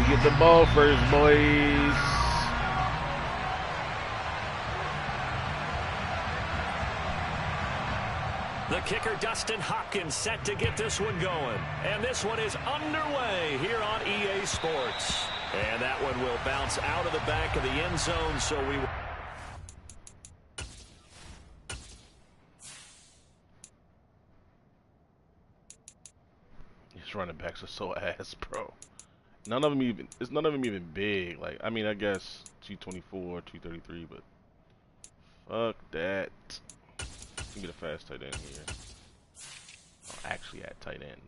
get the ball first, boys. The kicker, Dustin Hopkins, set to get this one going. And this one is underway here on EA Sports. And that one will bounce out of the back of the end zone, so we will... These running backs are so ass, bro. None of them even big. Like, I mean, I guess 224, 233, but fuck that. Give me the fast tight end here. Oh, actually at tight end.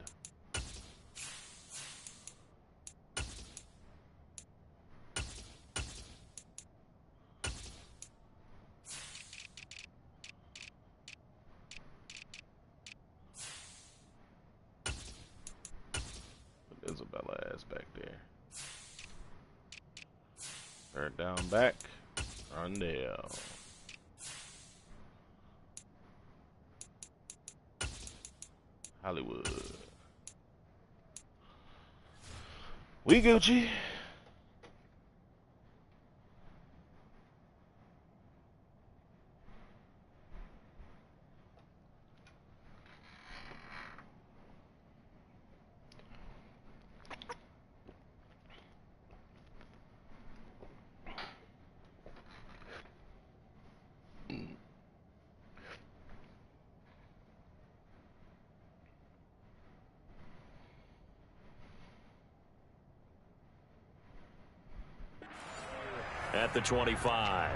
Put Isabella ass back there. Third down back. Rondell. Hollywood. We Gucci. At the 25.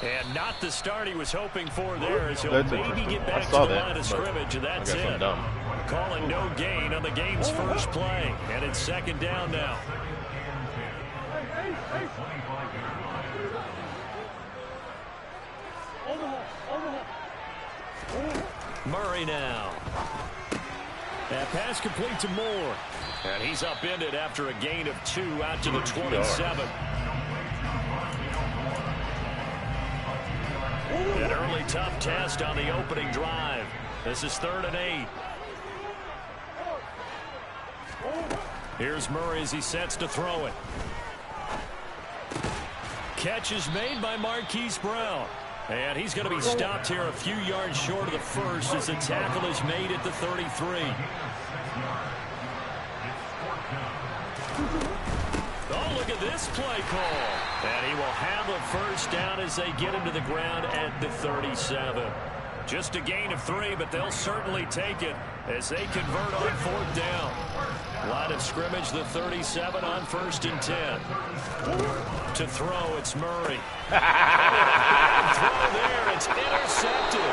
And not the start he was hoping for there, as he'll maybe get back to the line of scrimmage, and that's it. Calling no gain on the game's first play, and it's second down now. Murray now. That pass complete to Moore. And he's upended after a gain of 2 out to the 27. An early tough test on the opening drive. This is 3rd and 8. Here's Murray as he sets to throw it. Catch is made by Marquise Brown. And he's going to be stopped here a few yards short of the first as the tackle is made at the 33. Oh, look at this play call. And he will have a first down as they get him to the ground at the 37. Just a gain of 3, but they'll certainly take it as they convert on 4th down. Line of scrimmage, the 37 on 1st and 10. To throw, it's Murray. Throw there, it's intercepted.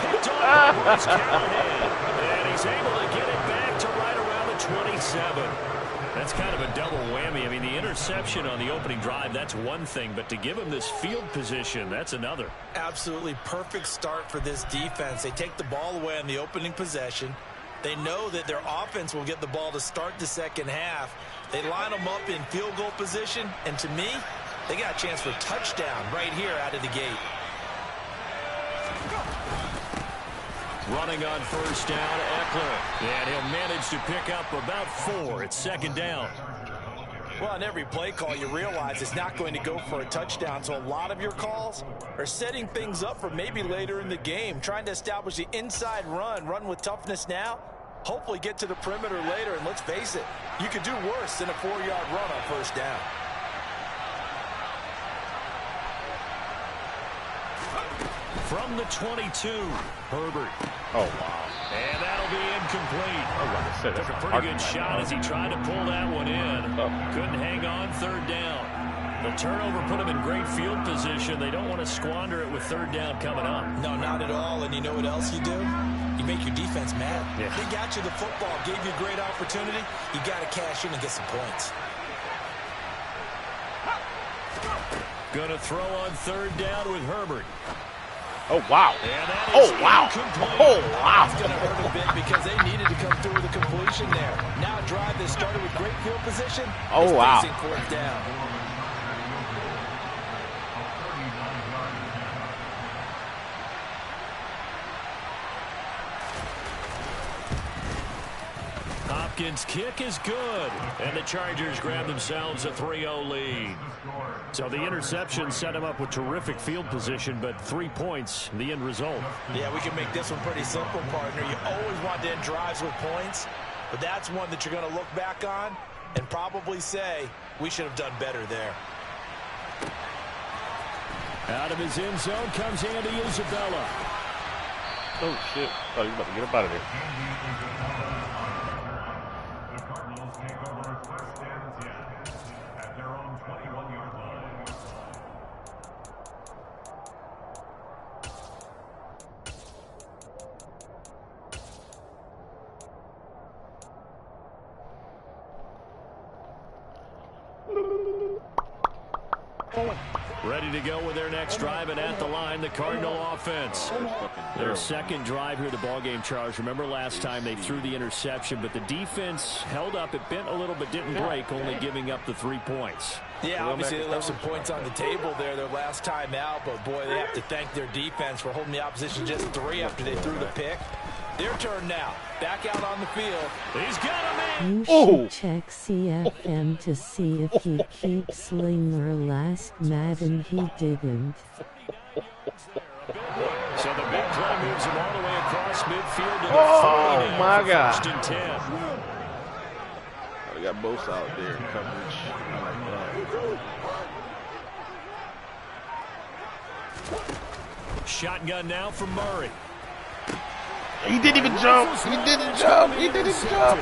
Picked on by Bruce Callahan. And he's able to get it back to right around the 27. That's kind of a double whammy. I mean, the interception on the opening drive, that's one thing, but to give him this field position, that's another. Absolutely perfect start for this defense. They take the ball away on the opening possession. They know that their offense will get the ball to start the second half. They line them up in field goal position, and to me, they got a chance for a touchdown right here out of the gate. Running on 1st down, Eckler. And he'll manage to pick up about 4. It's 2nd down. Well, on every play call, you realize it's not going to go for a touchdown. So a lot of your calls are setting things up for maybe later in the game, trying to establish the inside run with toughness now, hopefully get to the perimeter later. And let's face it, you could do worse than a 4-yard run on 1st down. From the 22, Herbert. Oh, wow. And that'll be incomplete. Took a pretty good shot as he tried to pull that one in. Couldn't hang on 3rd down. The turnover put him in great field position. They don't want to to squander it with third down coming up. No, not at all. And you know what else you do? You make your defense mad. Yeah. They got you the football, gave you a great opportunity. You got to cash in and get some points. Going to throw on third down with Herbert. Oh, wow. Oh, wow. Oh, wow. It's going to hurt a bit because they needed to come through with a completion there. Now a drive that started with great field position. Oh, wow. Facing fourth down. Hopkins' kick is good, and the Chargers grab themselves a 3-0 lead. So the interception set him up with terrific field position, but 3 points, the end result. Yeah, we can make this one pretty simple, partner. You always want to end drives with points, but that's one that you're going to look back on and probably say, we should have done better there. Out of his end zone comes Andy Isabella. Oh, shit. Oh, he's about to get up out of there. Ready to go with their next drive, and at the line, the Cardinal offense. Their second drive here of the ballgame, Charles. Remember last time they threw the interception, but the defense held up. It bent a little but didn't break, only giving up the 3 points. Yeah, obviously they left some points on the table there their last time out, but boy, they have to thank their defense for holding the opposition just 3 after they threw the pick. Their turn now. Back out on the field. He's got him in. You should check CFM to see if he keeps Slinger. Last Madden he didn't. So the big play moves him all the way across midfield to the 40 Oh, my God. First and 10. We got both out there in coverage. I like that. Shotgun now from Murray. He didn't even jump. He didn't jump. He didn't jump.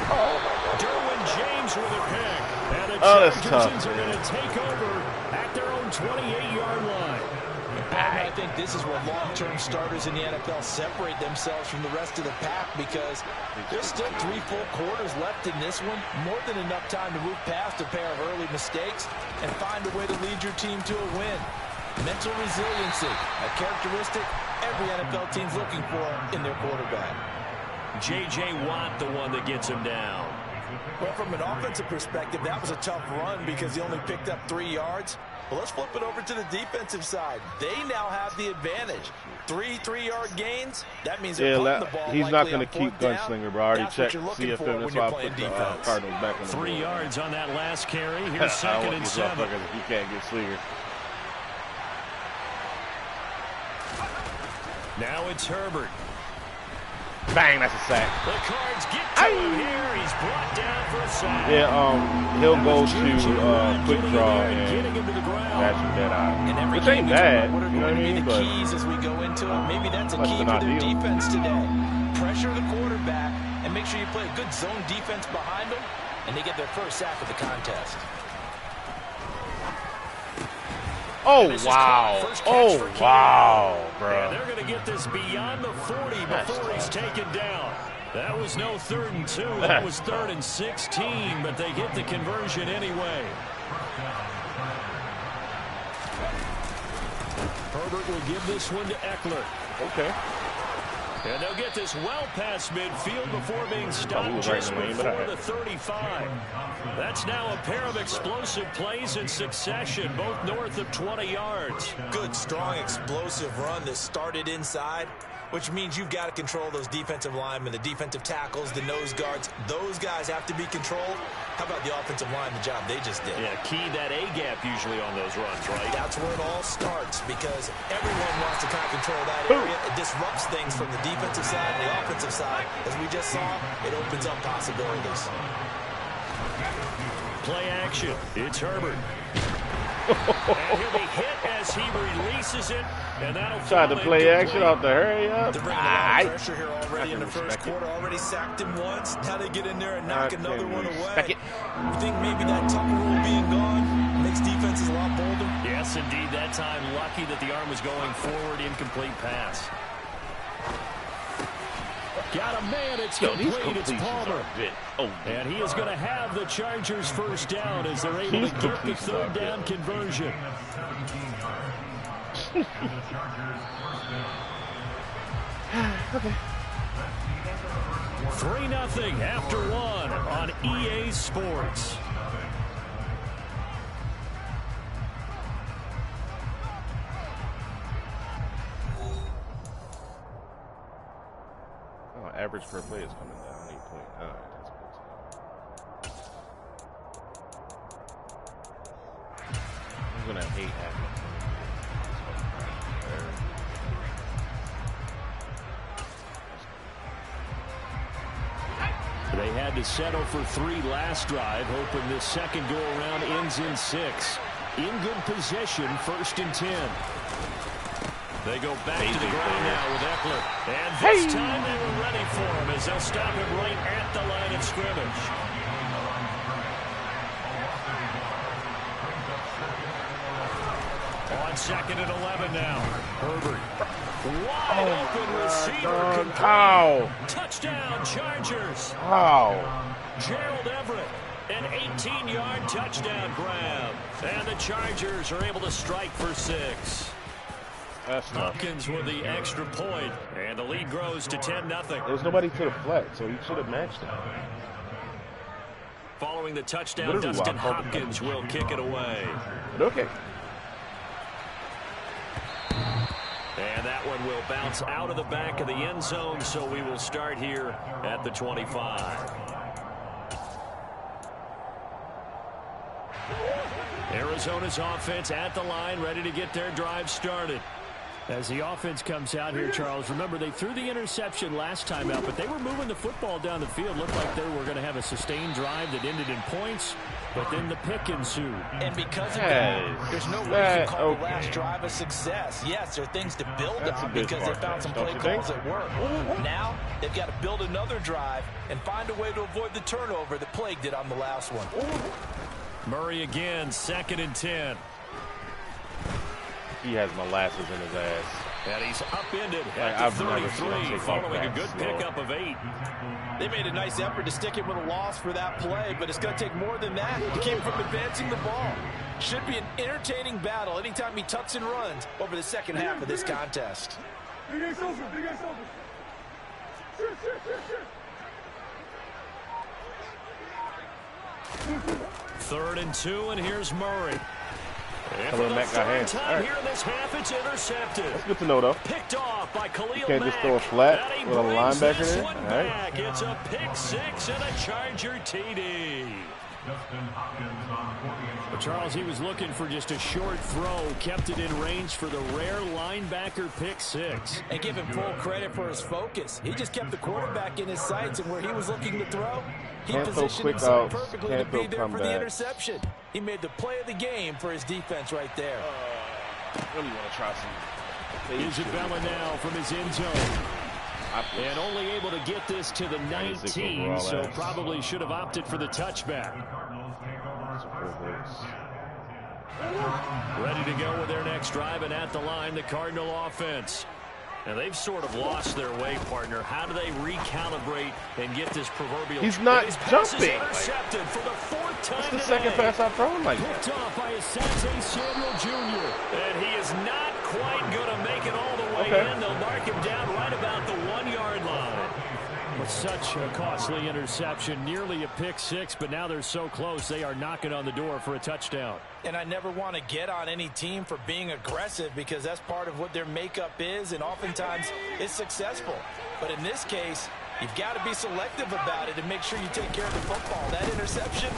Derwin James with a pick. And the that's tough. are going to take over at their own 28-yard line. I think this is where long-term starters in the NFL separate themselves from the rest of the pack because there's still 3 full quarters left in this one. More than enough time to move past a pair of early mistakes and find a way to lead your team to a win. Mental resiliency, a characteristic every NFL team's looking for in their quarterback. J.J. Watt, the one that gets him down. Well, from an offensive perspective, that was a tough run because he only picked up 3 yards. Well, let's flip it over to the defensive side. They now have the advantage. 3 3-yard gains. That means they're punting the ball. He's not going to keep Gunslinger, bro. I already checked CFM. That's why I put the Cardinals back on the 3 yards on that last carry. Here's second and 7. You can't get Slinger. Now it's Herbert. Bang, that's a sack. The Cards get to him here. He's brought down for a sack. Yeah, he'll go to quick draw and match him dead eye. Which ain't bad, you know what I mean? The keys as we go into it. Maybe that's a key for their defense today. Pressure the quarterback and make sure you play a good zone defense behind them, and they get their first sack of the contest. Oh, wow. Oh, wow, bro. Yeah, they're going to get this beyond the 40 before he's taken down. That was no 3rd and 2. That was 3rd and 16, but they get the conversion anyway. Herbert will give this one to Eckler. Okay. And they'll get this well past midfield before being stopped just before the 35. That's now a pair of explosive plays in succession, both north of 20 yards. Good, strong, explosive run that started inside, which means you've got to control those defensive linemen, the defensive tackles, the nose guards. Those guys have to be controlled. How about the offensive line, the job they just did? Yeah, key that A-gap usually on those runs, right? That's where it all starts because everyone wants to kind of control that area. It disrupts things from the defensive side and the offensive side. As we just saw, it opens up possibilities. Play action. It's Herbert. And he'll be hit as he releases it, and that'll tried to play action off the hurry up. They're bringing a lot of pressure here already in the first quarter. Already sacked him once. Now they get in there and knock another one away. You think maybe that Tucker rule being gone makes Makes defenses a lot bolder. Yes, indeed. That time, lucky that the arm was going forward. Incomplete pass. Got a man. It's complete. It's Palmer. And he is going to have the Chargers first down as they're able to get the third down conversion. Okay. 3-0 after one on EA Sports. Oh, average per play is coming down 8.9. That's good to know. I'm gonna hate having They had to settle for 3 last drive, hoping this second go-around ends in 6. In good position, 1st and 10. They go back to the ground now with Eckler. And this time they were ready for him as they'll stop him right at the line of scrimmage. On 2nd and 11 now. Herbert. Wide open receiver. How? Touchdown, Chargers. How? Gerald Everett, an 18-yard touchdown grab. And the Chargers are able to strike for 6. That's not. Hopkins with the extra point, and the lead grows to 10-0. There's nobody to the flat, so he should have matched him. Following the touchdown, Dustin Hopkins will kick it away. But okay. And that one will bounce out of the back of the end zone, so we will start here at the 25. Arizona's offense at the line, ready to get their drive started. As the offense comes out here, Charles, remember they threw the interception last time out, but they were moving the football down the field. Looked like they were going to have a sustained drive that ended in points, but then the pick ensued. And because of that, there's no way to call the last drive a success. Yes, there are things to build on because they found some play calls that work. Now, they've got to build another drive and find a way to avoid the turnover that plagued it on the last one. Murray again, 2nd and 10. He has molasses in his ass. And he's upended at the 33 following a good pickup of 8. They made a nice effort to stick him with a loss for that play, but it's going to take more than that to keep him from advancing the ball. Should be an entertaining battle anytime he tucks and runs over the second half of this contest. 3rd and 2, and here's Murray. And for the third time here in this half, it's intercepted. That's good to know, though. Picked off by Khalil You can't Mack. just throw a flat with a linebacker there. All Right. It's a pick 6 and a Charger TD. But Charles, he was looking for just a short throw, kept it in range for the rare linebacker pick 6. And give him full credit for his focus. He just kept the quarterback in his sights, and where he was looking to throw, he positioned himself perfectly to be there for the interception. He made the play of the game for his defense right there. Really want to try some. Isabella now from his end zone. And only able to get this to the 19, so probably should have opted for the touchback. Ready to go with their next drive, and at the line, the Cardinal offense. Now, they've sort of lost their way, partner. How do they recalibrate and get this proverbial... He's not jumping. Intercepted for the 4th time It's the second pass I've thrown like that. Picked off by Asante Samuel Jr. And he is not quite going to make it all the way in. They'll mark him down right about the 1-yard line. With such a costly interception, nearly a pick 6, but now they're so close, they are knocking on the door for a touchdown. And I never want to get on any team for being aggressive because that's part of what their makeup is, and oftentimes it's successful. But in this case, you've got to be selective about it and make sure you take care of the football. That interception.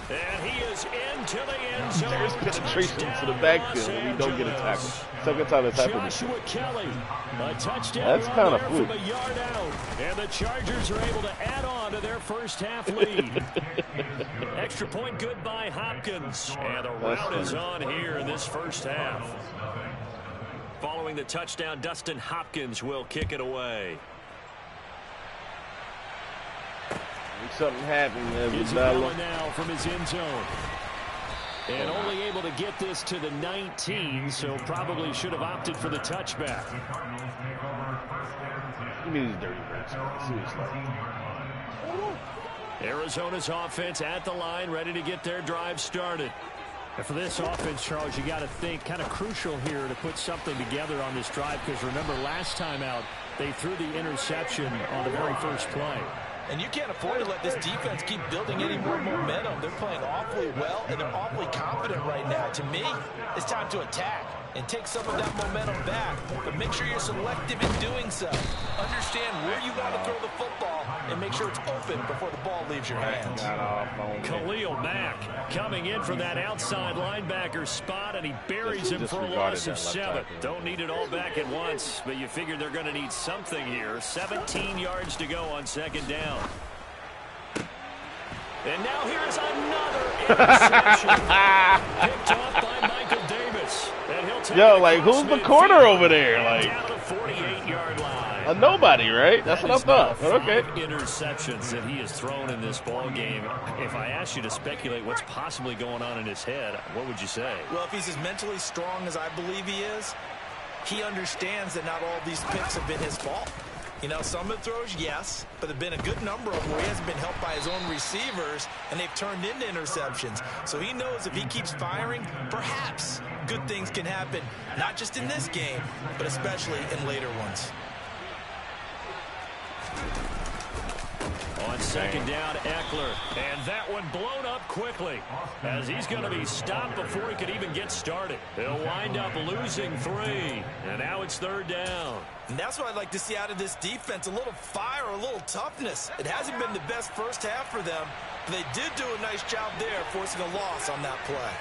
And he is into the end zone. There's penetration to the backfield and we don't get a tackle. Second time it's happened. Joshua Kelly, a touchdown. That's kind of fluke. From a yard out. And the Chargers are able to add on to their first half lead. Extra point good by Hopkins. And the route is on here in this first half. Following the touchdown, Dustin Hopkins will kick it away. Something happened there. Isabella now from his end zone. And only able to get this to the 19, so probably should have opted for the touchback. Give me these dirty breaks, man. See what it's like. Arizona's offense at the line, ready to get their drive started. And for this offense, Charles, you got to think kind of crucial here to put something together on this drive, because remember last time out, they threw the interception on the very first play. And you can't afford to let this defense keep building any more momentum. They're playing awfully well, and they're awfully confident right now. To me, it's time to attack and take some of that momentum back. But make sure you're selective in doing so. Understand where you want to throw the football and make sure it's open before the ball leaves your hands. Khalil Mack coming in from that outside linebacker spot, and he buries him for a loss of 7. Don't need it all back at once, but you figure they're going to need something here. 17 yards to go on second down. And now here's another interception. Picked off by Michael Davis. And he'll take like, who's the corner over there? Like, down to 48-yard line. A nobody, right? That's what I thought. Okay. Interceptions that he has thrown in this ball game. If I asked you to speculate what's possibly going on in his head, what would you say? Well, if he's as mentally strong as I believe he is, he understands that not all these picks have been his fault. You know, some of the throws, yes, but there have been a good number of them where he hasn't been helped by his own receivers, and they've turned into interceptions. So he knows if he keeps firing, perhaps good things can happen, not just in this game, but especially in later ones. On second down, Eckler. And that one blown up quickly, as he's going to be stopped before he could even get started. He'll wind up losing 3. And now it's third down. And that's what I'd like to see out of this defense, a little fire, a little toughness. It hasn't been the best first half for them, but they did do a nice job there, forcing a loss on that play.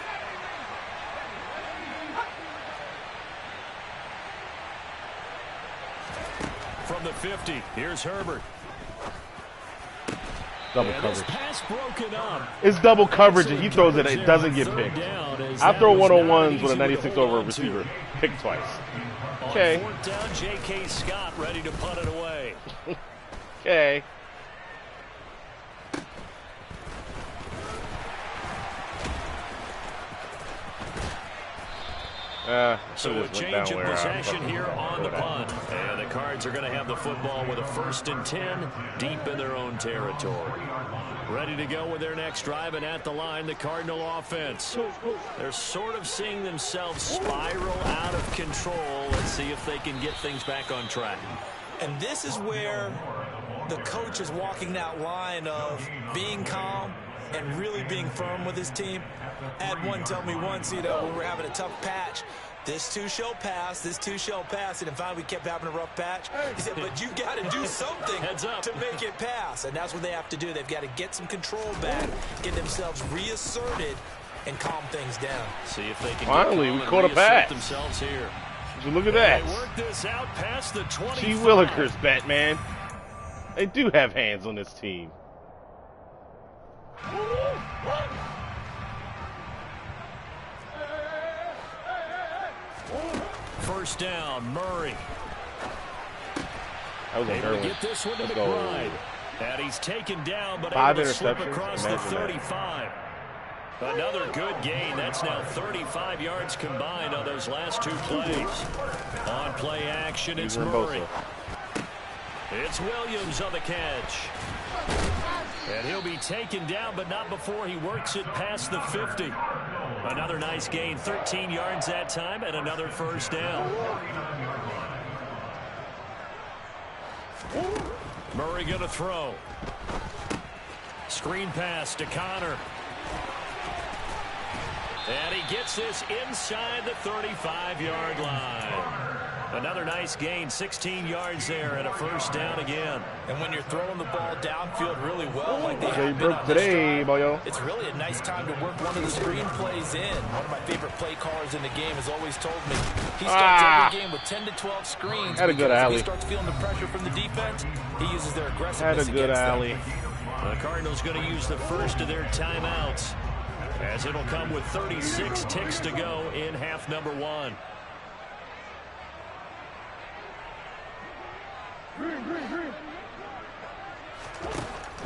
From the 50, here's Herbert. Double And coverage. this pass broken up. It's double coverage, and he throws it. It doesn't get picked. I throw 101s with a 96 over a receiver. Picked twice. Okay. On fourth down, J.K. Scott ready to punt it away. Okay. So a change of possession here on the punt. And the Cards are going to have the football with a 1st and 10 deep in their own territory. Ready to go with their next drive, and at the line, the Cardinal offense. They're sort of seeing themselves spiral out of control. Let's see if they can get things back on track. And this is where the coach is walking that line of being calm and really being firm with his team. I had one tell me once, you know, when we're having a tough patch, this too shall pass, this too shall pass. And finally we kept having a rough patch. He said, but you got to do something to make it pass. And that's what they have to do. They've got to get some control back, get themselves reasserted, and calm things down. See if they can finally we caught a pass. Themselves here. So look at that. They work this out past the 25. Gee Willikers, Batman. They do have hands on this team. First down, Murray. That was a Able to get this one to McBride. And he's taken down, but able to slip across the 35. Another good gain. That's now 35 yards combined on those last 2 plays. On play action, it's Murray. It's Williams on the catch. And he'll be taken down, but not before he works it past the 50. Another nice gain, 13 yards that time, and another first down. Murray going to throw. Screen pass to Connor. And he gets this inside the 35-yard line. Another nice gain, 16 yards there, and a first down again. And when you're throwing the ball downfield really well, like they They have been broke on this today, drive, boyo. it's really a nice time to work one of the screen plays in. One of my favorite play callers in the game has always told me he starts every game with 10 to 12 screens. Had a good because alley. if he starts feeling the pressure from the defense, he uses their aggressiveness Had a good against alley. them. The Cardinals going to use the first of their timeouts, as it'll come with 36 ticks to go in half number 1.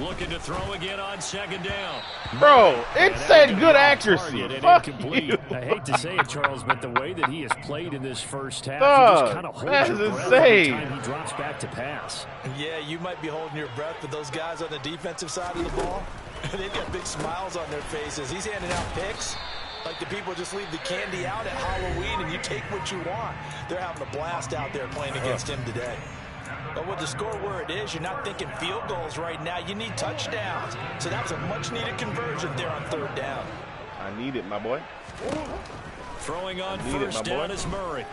Looking to throw again on second down. Bro, it said good accuracy. Fuck you. I hate to say it, Charles, but the way that he has played in this first half, Dog, you just kind of hold that your is breath insane. every time he drops back to pass. Yeah, you might be holding your breath, but those guys on the defensive side of the ball, they've got big smiles on their faces. He's handing out picks like the people just leave the candy out at Halloween and you take what you want. They're having a blast out there playing against him today. But with the score where it is, you're not thinking field goals right now. You need touchdowns. So that was a much-needed conversion there on third down. I need it, my boy. Throwing on first down is Murray.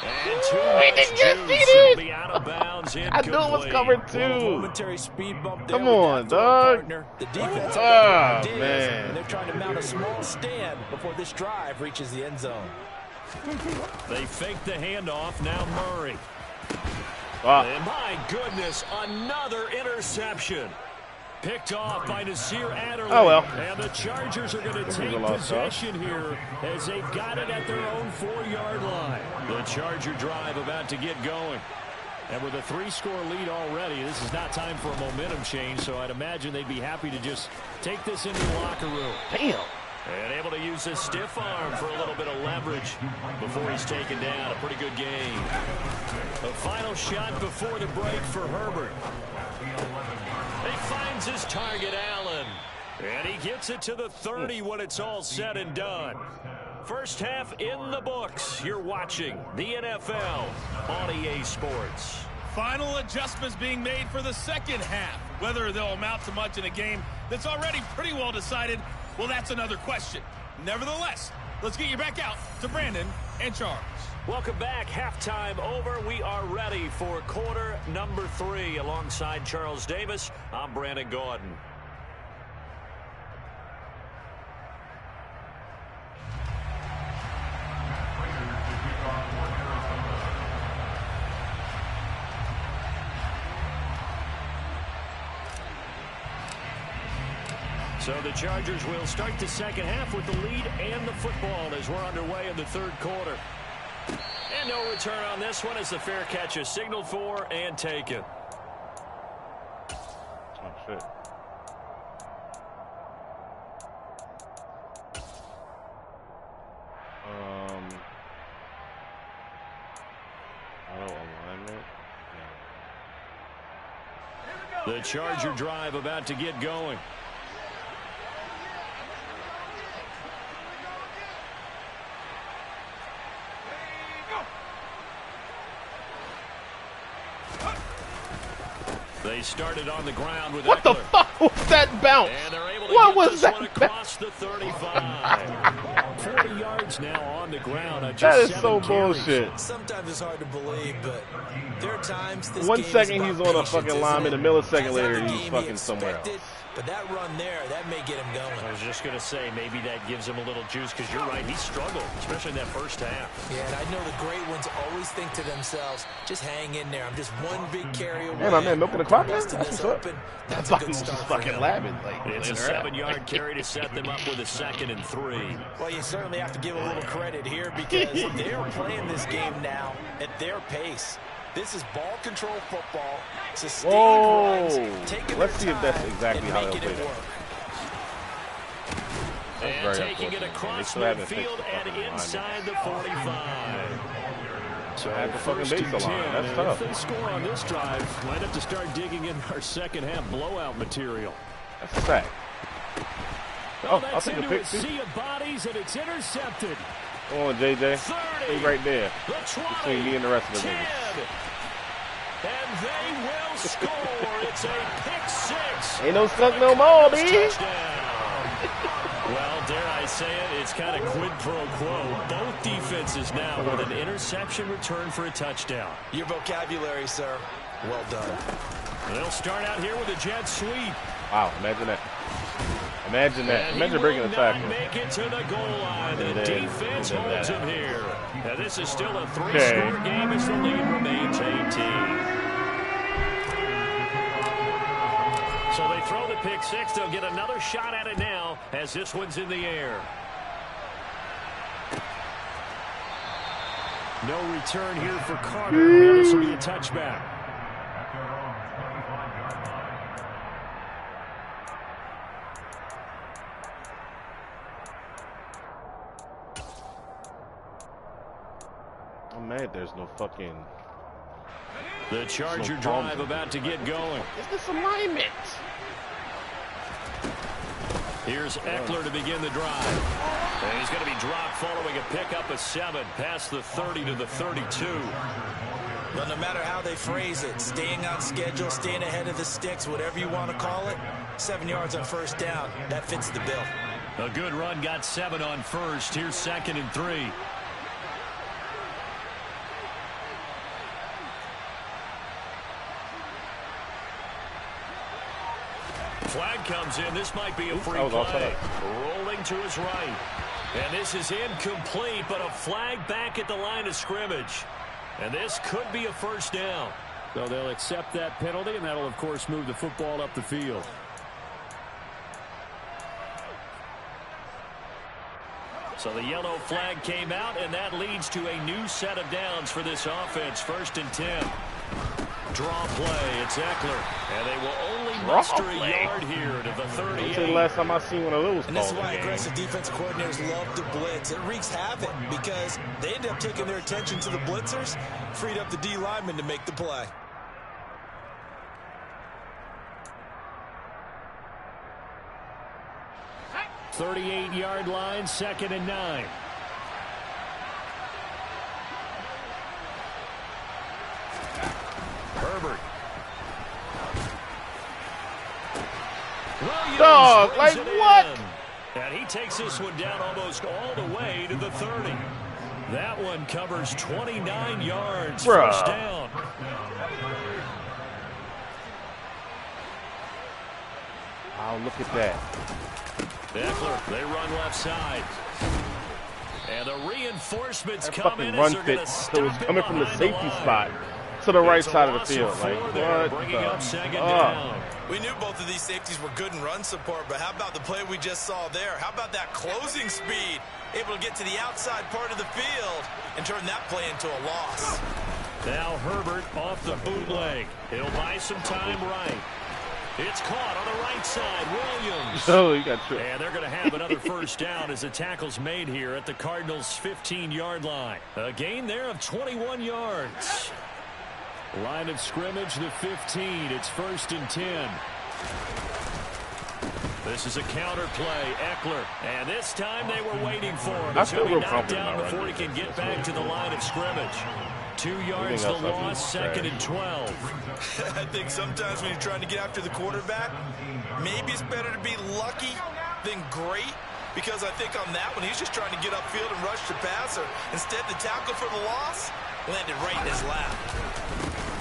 And too much juice will be out of bounds. I knew it was covered too. Momentary speed bump there. Come on, dog. The defense man. And they're trying to mount a small stand before this drive reaches the end zone. They fake the handoff. Now Murray. And my goodness, another interception. Picked off by Nasir Adderley. Oh, well. And the Chargers are going to take possession here as they've got it at their own 4-yard line. The Charger drive about to get going. And with a 3-score lead already, this is not time for a momentum change, so I'd imagine they'd be happy to just take this into the locker room. Damn. And able to use his stiff arm for a little bit of leverage before he's taken down. A pretty good game. A final shot before the break for Herbert. He finds his target, Allen. And he gets it to the 30 when it's all said and done. First half in the books. You're watching the NFL on EA Sports. Final adjustments being made for the second half. Whether they'll amount to much in a game that's already pretty well decided, well, that's another question. Nevertheless, let's get you back out to Brandon and Charles. Welcome back. Halftime over. We are ready for quarter number 3. Alongside Charles Davis, I'm Brandon Gordon. So the Chargers will start the second half with the lead and the football as we're underway in the third quarter. And no return on this one as the fair catch is signaled for and taken. Oh, shit. Auto alignment. Yeah. The Charger drive about to get going. They started on the ground with What the fuck was that bounce? And they're able to What get was this that one across the 35. 40 yards now on the ground. That is so bullshit. Sometimes it's hard to believe, but there are times this 1 game second is he's about on a patience, fucking isn't lineman, it? a millisecond As later every he's game fucking he somewhere else. expected, but that run there, that may get him going. I was just going to say, maybe that gives him a little juice, because you're right, he struggled, especially in that first half. Yeah, and I know the great ones always think to themselves, just hang in there. I'm just one big carry away. Man, my man milking the clock, man. Rest of That's this what's up. open, That that's a fucking good was start just for fucking him. laughing. Like, It's a later out. 7-yard carry to set them up with a 2nd and 3. Well, you certainly have to give a little credit here because they're playing this game now at their pace. This is ball control football, sustained runs, taking Let's their see if that's time exactly and how they'll making play it that. work. And very taking it unfortunate. across They still haven't fixed midfield the and fucking inside the 45. So At the fucking first and baseline. 10, That's and tough. if they score on this drive, might have to start digging in our second half blowout material. That's a sack. Oh, I'll That's take a into pick, a too. sea of bodies, and it's intercepted. Come on, JJ. 30. Stay right there. The 20. Between me and the rest of the 10. niggas. And they will score. It's a pick 6. Ain't no skunk no more, B. Well, dare I say it, it's kind of quid pro quo. Both defenses now with an interception return for a touchdown. Your vocabulary, sir. Well done. They'll start out here with a jet sweep. Wow, imagine that. Imagine that. And Imagine he breaking will the not tackle. make it to the goal line. The defense holds him here. Now, this is still a 3-score Okay. game as the lead remains 18. So they throw the pick 6. They'll get another shot at it now as this one's in the air. No return here for Carter. This will be a touchback. I'm mad there's no fucking... The Charger drive about to get going. Is this alignment? Here's Eckler to begin the drive. And he's going to be dropped following a pickup of 7 past the 30 to the 32. But no matter how they phrase it, staying on schedule, staying ahead of the sticks, whatever you want to call it, 7 yards on first down, that fits the bill. A good run got 7 on first. Here's 2nd and 3. Flag comes in. This might be a free play. Rolling to his right. And this is incomplete, but a flag back at the line of scrimmage. And this could be a first down. So they'll accept that penalty, and that'll, of course, move the football up the field. So the yellow flag came out, and that leads to a new set of downs for this offense. 1st and 10. Draw play. It's Eckler. And they will only muster a yard here to the 38. This is the last time I've seen one of those. And this is why aggressive defensive coordinators love to blitz. It wreaks havoc because they end up taking their attention to the blitzers, freed up the D lineman to make the play. .38-yard line, 2nd and 9. Herbert. Williams Dog, like what? And he takes this one down almost all the way to the 30. That one covers 29 yards. Bruh. First down. Oh, look at that. Eckler, they run left side. And the reinforcements That come fucking in run as they're going fit. to So stop it's him coming from the behind safety line. spot to the right It's a side of the loss field. four Like, there, what bringing the up 2nd fuck? down. We knew both of these safeties were good in run support, but how about the play we just saw there? How about that closing speed? Able to get to the outside part of the field and turn that play into a loss. Now Herbert off the bootleg. He'll buy some time right. It's caught on the right side. Williams. Oh, you got tripped. And they're going to have another first down as the tackle's made here at the Cardinals' 15-yard line. A gain there of 21 yards. Line of scrimmage, the 15. It's 1st and 10. This is a counter play. Eckler. And this time they were waiting for him. I He's feel going to real be knocked confident down now, before right? he can get back to the line of scrimmage. 2 yards the loss, 2nd and 12. I think sometimes when you're trying to get after the quarterback, maybe it's better to be lucky than great, because I think on that one, he's just trying to get upfield and rush the passer. Instead, the tackle for the loss landed right in his lap.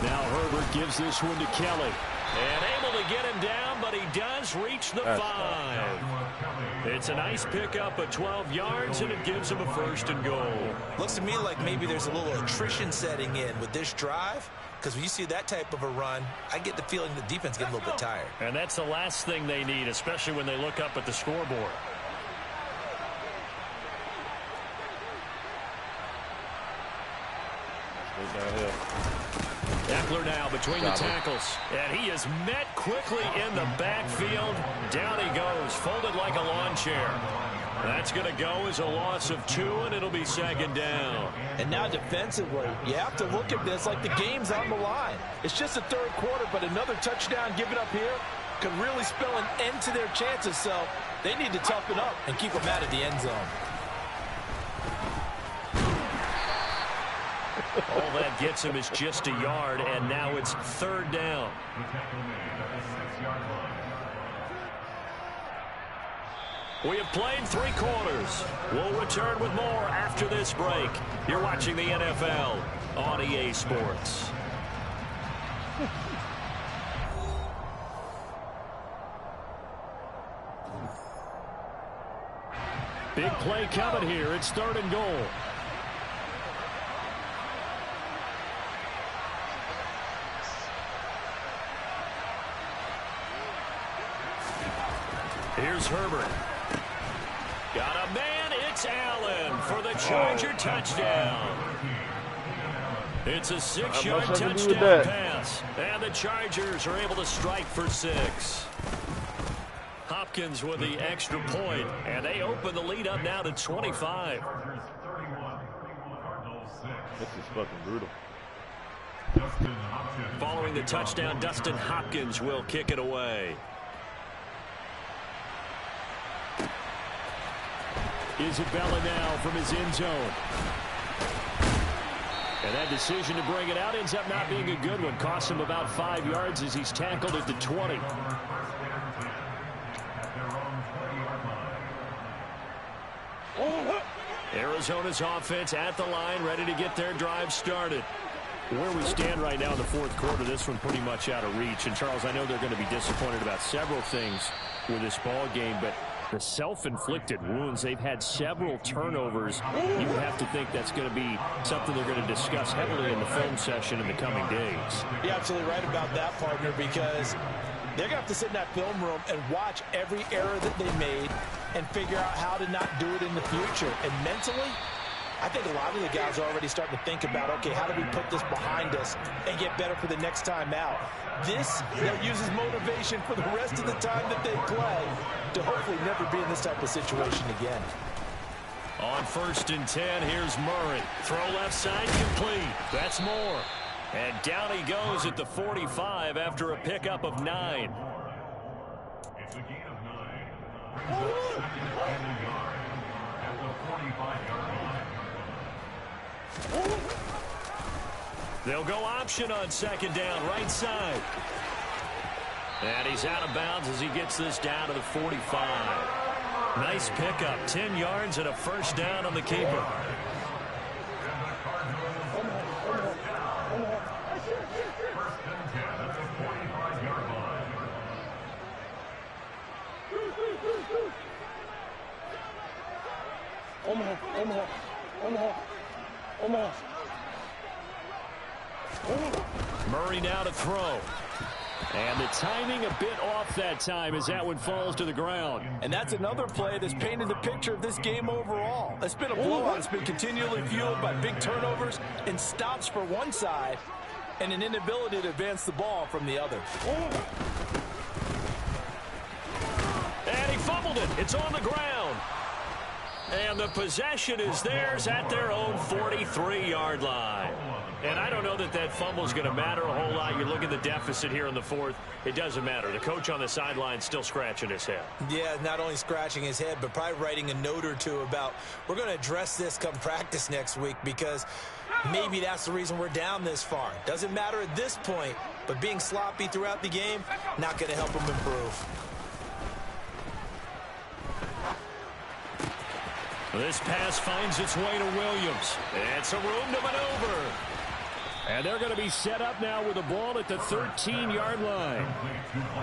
Now Herbert gives this one to Kelly. And able to get him down, but he does reach the 5. It's a nice pickup of 12 yards, and it gives him a 1st and goal. Looks to me like maybe there's a little attrition setting in with this drive, because when you see that type of a run, I get the feeling the defense gets a little bit tired. And that's the last thing they need, especially when they look up at the scoreboard. Eckler now between the tackles. And he is met quickly in the backfield. Down he goes, folded like a lawn chair. That's going to go as a loss of 2, and it'll be 2nd down. And now defensively, you have to look at this like the game's on the line. It's just the 3rd quarter, but another touchdown given up here could really spell an end to their chances. So they need to toughen up and keep them out of the end zone. All that gets him is just a yard, and now it's 3rd down. We have played 3 quarters. We'll return with more after this break. You're watching the NFL on EA Sports. Big play coming here. It's 3rd and goal. Here's Herbert. Got a man. It's Allen for the Charger touchdown. It's a 6-yard touchdown pass. And the Chargers are able to strike for 6. Hopkins with the extra point, and they open the lead up now to 25. This is fucking brutal. Following the touchdown, Dustin Hopkins will kick it away. Isabella now from his end zone. And that decision to bring it out ends up not being a good one. Costs him about 5 yards as he's tackled at the 20. Arizona's offense at the line, ready to get their drive started. Where we stand right now in the fourth quarter, this one pretty much out of reach. And, Charles, I know they're going to be disappointed about several things with this ball game, but the self-inflicted wounds, they've had several turnovers. You have to think that's going to be something they're going to discuss heavily in the film session in the coming days. You're absolutely right about that, partner, because they're going to have to sit in that film room and watch every error that they made and figure out how to not do it in the future. And mentally, I think a lot of the guys are already starting to think about, okay, how do we put this behind us and get better for the next time out? This, they'll use as motivation for the rest of the time that they play to hopefully never be in this type of situation again. On 1st and 10, here's Murray. Throw left side, complete. That's Moore. And down he goes at the 45 after a pickup of 9. It's a gain of 9. And a yard at the 45-yard line. They'll go option on 2nd down, right side. And he's out of bounds as he gets this down to the 45. Nice pickup, 10 yards and a 1st down on the keeper. Murray now to throw. And the timing a bit off that time as that one falls to the ground. And that's another play that's painted the picture of this game overall. It's been a blowout. It's been continually fueled by big turnovers and stops for one side and an inability to advance the ball from the other. And he fumbled it. It's on the ground. And the possession is theirs at their own 43-yard line. And I don't know that that fumble is going to matter a whole lot. You look at the deficit here in the 4th. It doesn't matter. The coach on the sideline still scratching his head. Yeah, not only scratching his head, but probably writing a note or two about we're going to address this come practice next week because maybe that's the reason we're down this far. Doesn't matter at this point, but being sloppy throughout the game, not going to help him improve. This pass finds its way to Williams. It's a room to maneuver. And they're going to be set up now with the ball at the 13-yard line.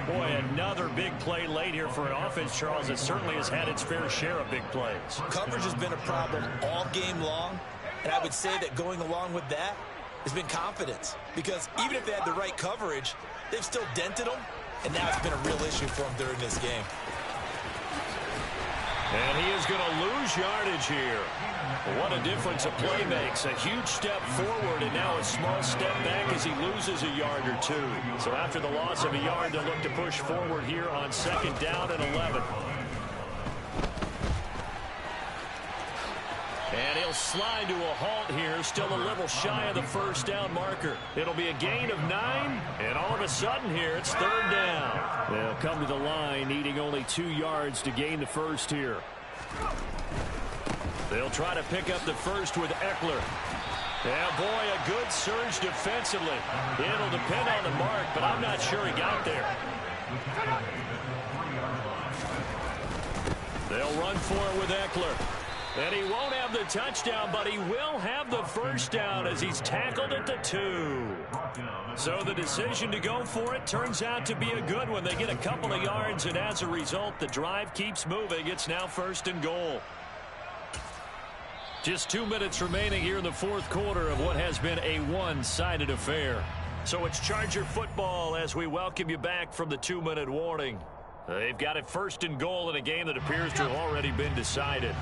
Boy, another big play late here for an offense, Charles, that certainly has had its fair share of big plays. Coverage has been a problem all game long, and I would say that going along with that has been confidence. Because even if they had the right coverage, they've still dented them, and now it's been a real issue for them during this game. And he is going to lose yardage here. What a difference a play makes. A huge step forward and now a small step back as he loses a yard or two. So after the loss of a yard, they'll look to push forward here on 2nd down and 11. And he'll slide to a halt here, still a little shy of the 1st down marker. It'll be a gain of 9, and all of a sudden here, it's 3rd down. They'll come to the line, needing only 2 yards to gain the 1st here. They'll try to pick up the 1st with Eckler. Yeah, boy, a good surge defensively. It'll depend on the mark, but I'm not sure he got there. They'll run for it with Eckler. And he won't have the touchdown, but he will have the 1st down as he's tackled at the 2. So the decision to go for it turns out to be a good one. They get a couple of yards, and as a result, the drive keeps moving. It's now 1st and goal. Just 2 minutes remaining here in the 4th quarter of what has been a one-sided affair. So it's Charger football as we welcome you back from the 2-minute warning. They've got it 1st and goal in a game that appears to have already been decided.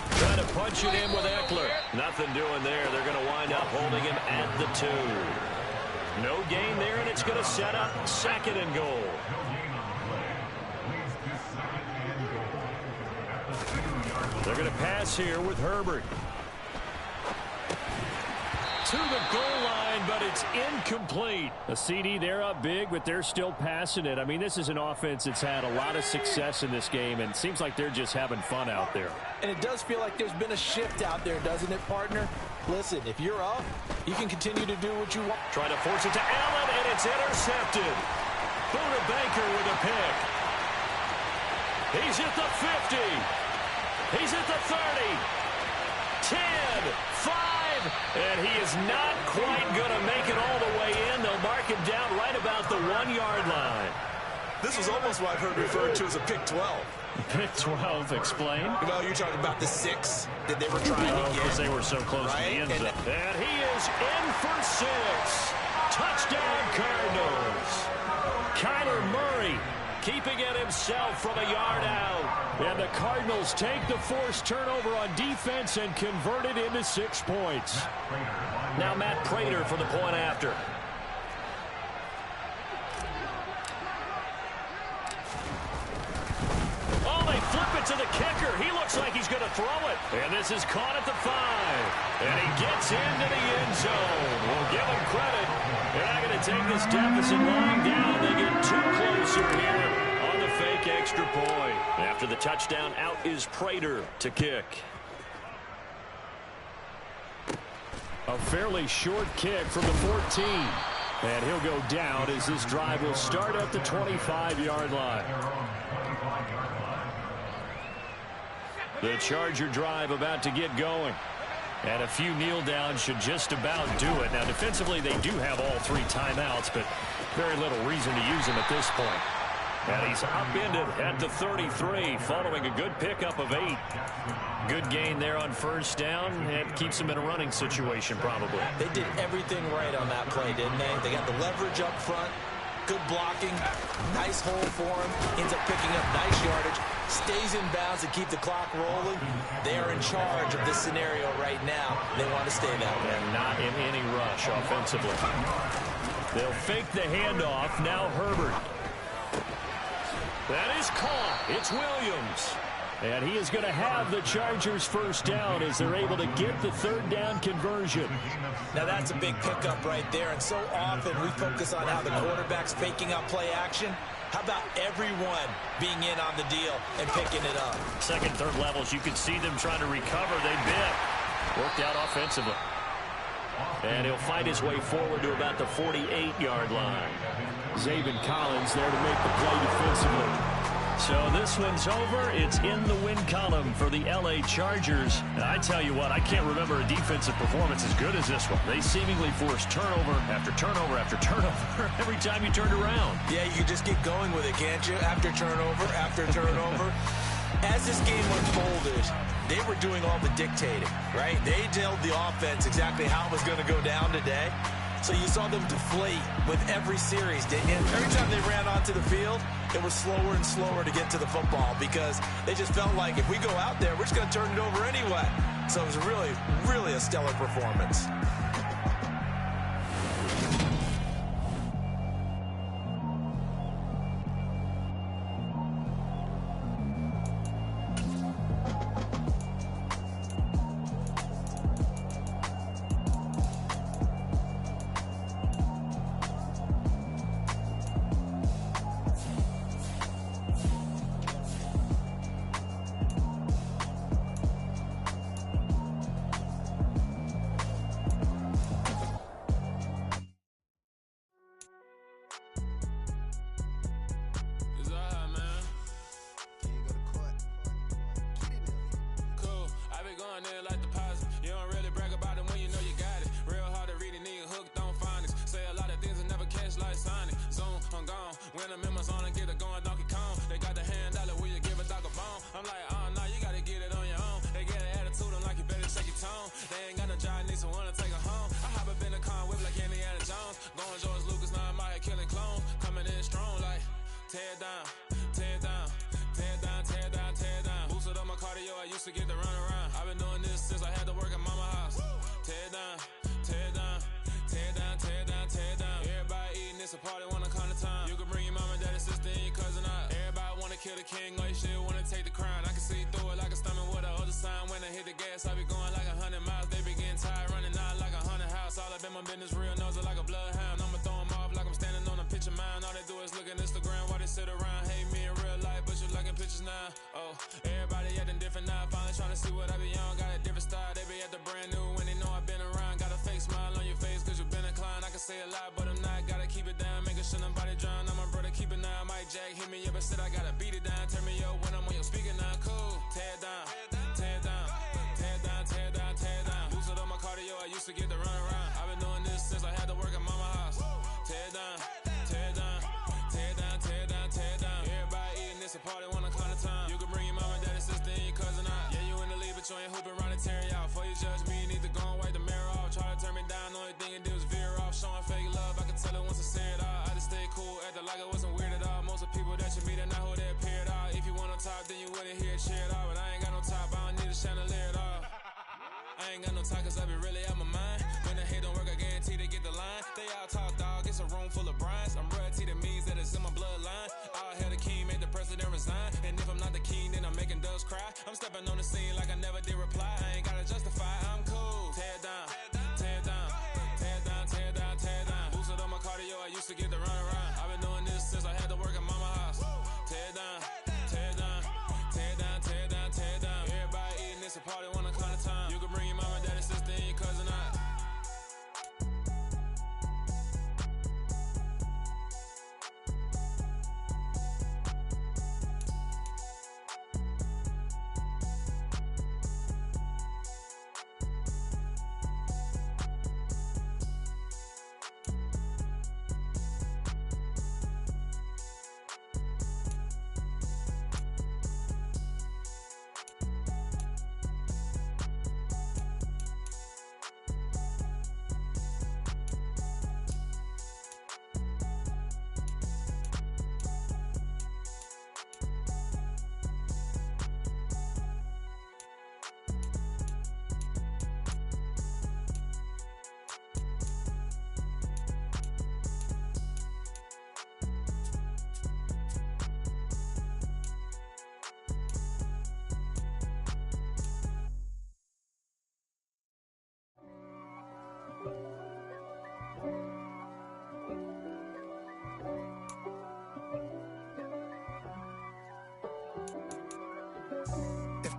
Trying to punch it in with Eckler. Nothing doing there. They're going to wind up holding him at the 2. No gain there, and it's going to set up 2nd and goal. They're going to pass here with Herbert. To the goal line, but it's incomplete. A CD, they're up big, but they're still passing it. I mean, this is an offense that's had a lot of success in this game, and it seems like they're just having fun out there. And it does feel like there's been a shift out there, doesn't it, partner? Listen, if you're up, you can continue to do what you want. Trying to force it to Allen, and it's intercepted. Buda Baker with a pick. He's at the 50. He's at the 30. 10, 5, and he is not quite going to make it all the way in. They'll mark him down right about the 1-yard line. This was almost what I've heard referred to as a pick 12. Pick 12, explain. Well, you're talking about the 6 that they were trying to get. Because they were so close to the end zone. And he is in for 6. Touchdown, Cardinals. Kyler Murray keeping it himself from a yard out. And the Cardinals take the forced turnover on defense and convert it into 6 points. Now Matt Prater for the point after. Oh, they flip it to the kicker. He looks like he's going to throw it. And this is caught at the 5. And he gets into the end zone. We'll give him credit. They're not going to take this deficit lying down. They get too closer here on the fake extra point. After the touchdown, out is Prater to kick. A fairly short kick from the 14. And he'll go down as this drive will start at the 25-yard line. The Charger drive about to get going. And a few kneel downs should just about do it. Now, defensively, they do have all 3 timeouts, but very little reason to use them at this point. And he's upended at the 33, following a good pickup of 8. Good gain there on first down, and keeps him in a running situation probably. They did everything right on that play, didn't they? They got the leverage up front, good blocking, nice hole for him, ends up picking up nice yardage, stays in bounds to keep the clock rolling. They are in charge of this scenario right now. They want to stay that way. And not in any rush offensively. They'll fake the handoff. Now Herbert. That is caught. It's Williams. And he is going to have the Chargers first down as they're able to get the 3rd down conversion. Now that's a big pickup right there, and so often we focus on how the quarterback's faking up play action. How about everyone being in on the deal and picking it up? Second, third levels, you can see them trying to recover. They bit. Worked out offensively. And he'll fight his way forward to about the 48-yard line. Zaven Collins there to make the play defensively. So this one's over. It's in the win column for the L.A. Chargers. And I tell you what, I can't remember a defensive performance as good as this one. They seemingly forced turnover after turnover after turnover every time you turned around. Yeah, you can just get going with it, can't you? After turnover. As this game unfolded, they were doing all the dictating, right? They told the offense exactly how it was going to go down today. So you saw them deflate with every series. And every time they ran onto the field, it was slower and slower to get to the football because they just felt like if we go out there, we're just going to turn it over anyway. So it was really, really a stellar performance. When I'm in my zone and get it going Donkey Kong. They got the hand dollar, will you give a dog a bone? I'm like, oh no, you gotta get it on your own. They get an attitude, I'm like, you better check your tone. They ain't got no job, need someone to take her home. I hop up in a car, whip like Indiana Jones. Going George Lucas, now I'm out here killing clones. Coming in strong like, tear down, tear down, tear down, tear down, tear down. Boosted up my cardio, I used to get to run around. I've been doing this since I had to work at mama house. Tear down, tear down, tear down, tear down, tear down. Everybody eating, it's a party, wanna come to time. You can bring your mama, daddy, sister, and your cousin out. Oh, everybody acting different now. Finally trying to see what I be on. Got a different style. They be at the brand new when they know I've been around. Got a fake smile on your face cause you've been inclined. I can say a lot, but I'm not. Gotta keep it down. Making sure nobody drown. I'm my brother, keep it down. Mike Jack hit me up and said I gotta beat it down. Turn me up when I'm on your speaker now. Cool. Tear it down. Tear it down. Tear it down. Tear it down. Tear it down. Boosted up my cardio. I used to get the run around. I've been doing this since I had to work at mama house. Tear it down. Tear it down. Tear it down. Tear it down. Tear it down. Everybody eating this a party one o'clock of time. You can bring your mama, daddy, sister, and your cousin out. Yeah, you in the lead, but you ain't hooping around and tear out. Before you judge me, you need to go and wipe the mirror off. Try to turn me down, only thing you did was veer off. Showing fake love, I can tell it once I say it all. I just stay cool, acting like it wasn't weird at all. Most of the people that you meet are not who they appear at all. If you want on top, then you wouldn't hear it cheer at all. But I ain't got no top, I don't need a chandelier at all. I ain't got no talk cause I be really out my mind. When the hate don't work, I guarantee they get the line. They all talk dog, it's a room full of brines. I'm royalty, that means that it's in my bloodline. All hail the king, make the president resign. And if I'm not the king, then I'm making doves cry. I'm stepping on the scene like I never did reply. I ain't gotta justify, I'm cool. Tear it down, tear it down, tear it down, tear it down, tear it down. Boosted up my cardio, I used to get the run around. I've been doing this since I had to work at mama house. Tear it down, tear it down, tear it down, tear it down, tear it down. Everybody eating this a party one o'clock of time. You can bring your mama, daddy, sister, and your cousin out.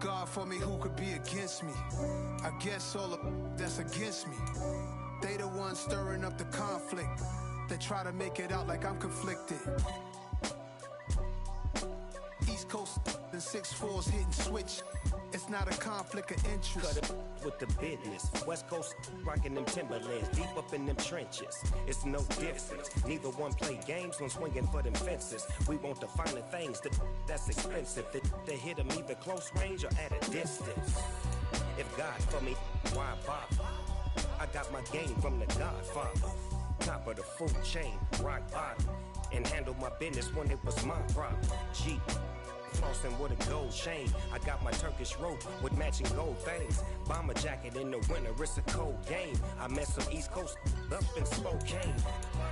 God for me, who could be against me? I guess all of that's against me. They the ones stirring up the conflict. They try to make it out like I'm conflicted. East Coast and 6'4s hitting switch. It's not a conflict of interest. Cut it with the business. West Coast rocking them Timberlands, deep up in them trenches. It's no difference. Neither one play games when swinging for them fences. We want the finer things that's expensive. They hit them either close range or at a distance. If God for me, why bother? I got my game from the Godfather. Top of the food chain, rock bottom. And handle my business when it was my problem. G. Flossing with a gold chain. I got my Turkish rope with matching gold things. Bomber jacket in the winter, it's a cold game. I met some East Coast up in Spokane.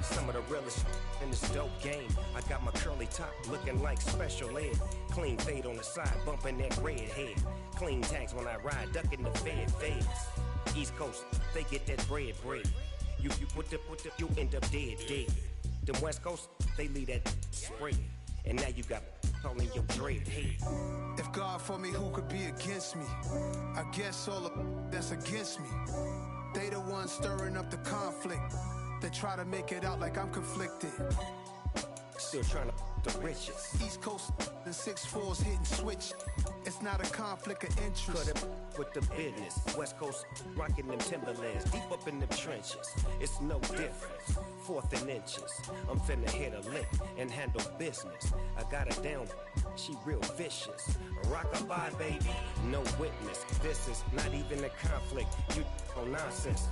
Some of the realest in this dope game. I got my curly top looking like special ed. Clean fade on the side, bumping that red head. Clean tags when I ride, ducking the feds. East Coast, they get that bread. You put the, you end up dead. Them West Coast, they leave that spread. And now you got calling your dread head. If God for me, who could be against me? I guess all of that's against me. They the ones stirring up the conflict. They try to make it out like I'm conflicted. Still trying to the riches. East Coast and 6'4s hitting switch. It's not a conflict of interest. Cut it with the business. West Coast rocking them Timberlands, deep up in them trenches. It's no difference. 4th and inches. I'm finna hit a lick and handle business. I got her down, she real vicious. Rockabye, baby, no witness. This is not even a conflict. You on nonsense.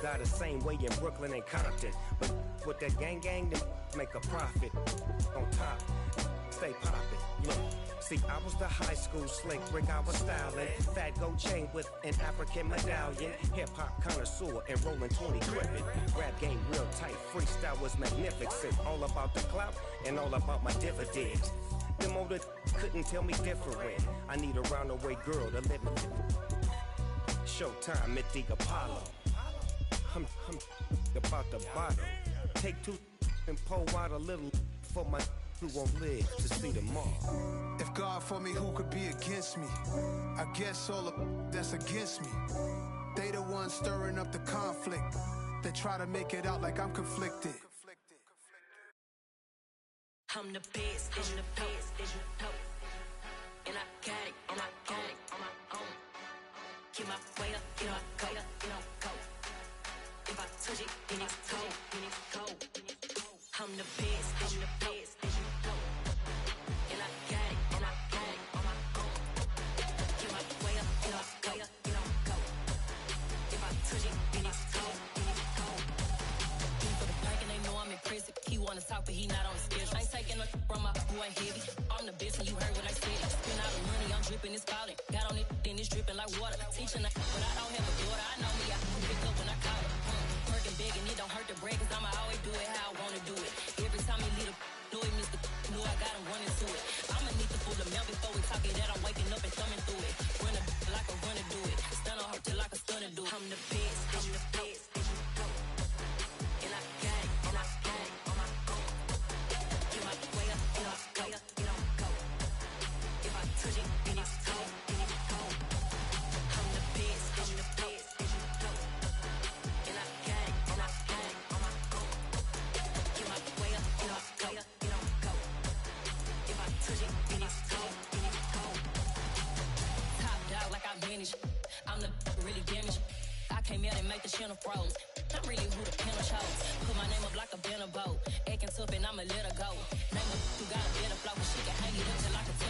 Got the same way in Brooklyn and Compton. But with that gang, then make a profit. On top, stay poppin'. Look. See, I was the high school slick Rick, I was styling. Fat gold chain with an African medallion. Hip-hop connoisseur and rolling 20 crippin'. Rap game real tight, freestyle was magnificent. All about the clout and all about my dividends. Them older couldn't tell me different. I need a roundaway girl to live in. Showtime at the Apollo. I'm about the bottle. Take 2 and pour out a little for my who won't live to see tomorrow. If God for me, who could be against me? I guess all the that's against me. They the ones stirring up the conflict. They try to make it out like I'm conflicted. I'm the best, I'm the best, and I got it, and I got it on my own. Get my way up, get my go, go. If I touch it, then it's cold, then it's cold. I'm the best, I'm the best, and I got it, and I got it on my own. Get my way up, get my go. If I touch it, then it's cold, then it's cold. For the bank and they know I'm in prison. He wanna talk, but he not on the schedule. I ain't taking no from my boy heavy. I'm the best, and you heard what I said. Spend all the money, I'm dripping, it's falling. Got on it, then it's dripping like water. Teaching, but I don't have a daughter. I know me, I can pick up when I call her. Working big, and it don't hurt to break, cause I'ma always do it how I wanna do it. Every time he leave the know it, Mr. Knew I got him running to it. I'ma need to pull the mail before we talk it. That I'm waking up and thumbing through it. Run a like a runner do it. Stun on her till like a stunner do it. I'm the best, I'm the best. And I got it, and I got it on my own. Get my way up, get my go. If I touch it, then it's cold, then it's cold. I'm the best, I'm the best. And I got it, and I got it on my own. Get my way up, get my go. If I touch it, then it's cold, then it's cold. Top dog like I manage. I'm the really damaged. I came out and make the channel froze. I'm really who the penal chose. Put my name up like a banner boat. Acting tough and I'ma let her go. Name her who got a better flow, but she can hang it up till I can tell.